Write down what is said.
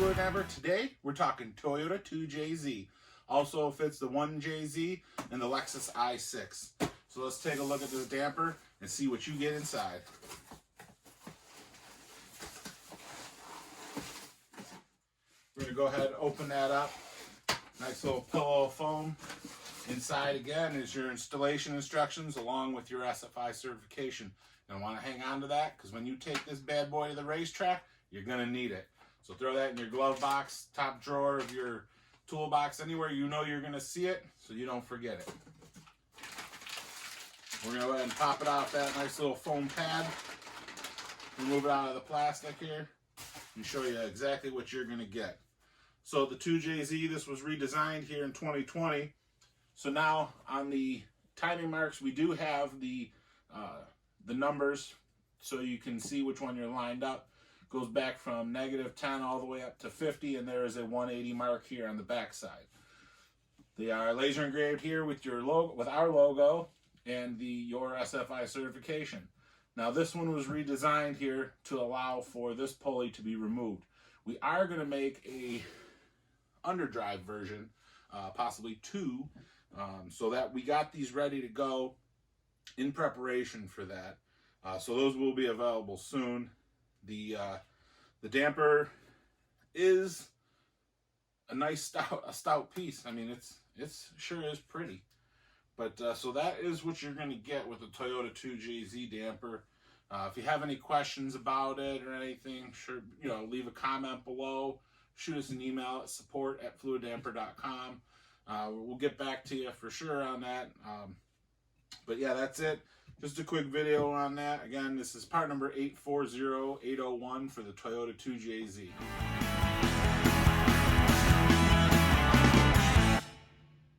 Fluidampr. Today we're talking Toyota 2JZ. Also fits the 1JZ and the Lexus i6. So let's take a look at this damper and see what you get inside. We're going to go ahead and open that up. Nice little pillow of foam. Inside again is your installation instructions along with your SFI certification. You're going to want to hang on to that because when you take this bad boy to the racetrack, you're going to need it. So throw that in your glove box, top drawer of your toolbox, anywhere you know you're going to see it so you don't forget it. We're going to go ahead and pop it off that nice little foam pad. Remove it out of the plastic here and show you exactly what you're going to get. So the 2JZ, this was redesigned here in 2020. So now on the timing marks, we do have the numbers so you can see which one you're lined up. Goes back from -10 all the way up to 50, and there is a 180 mark here on the back side. They are laser engraved here with your logo, with our logo, and your SFI certification. Now this one was redesigned here to allow for this pulley to be removed. We are going to make a underdrive version, possibly two, so that we got these ready to go in preparation for that. So those will be available soon. The damper is a nice stout piece. I mean, it's sure is pretty. But so that is what you're going to get with the Toyota 2JZ damper. If you have any questions about it or anything, sure, leave a comment below. Shoot us an email at support@fluidampr.com. We'll get back to you for sure on that. But yeah, that's it. Just a quick video on that. Again, this is part number 840801 for the Toyota 2JZ.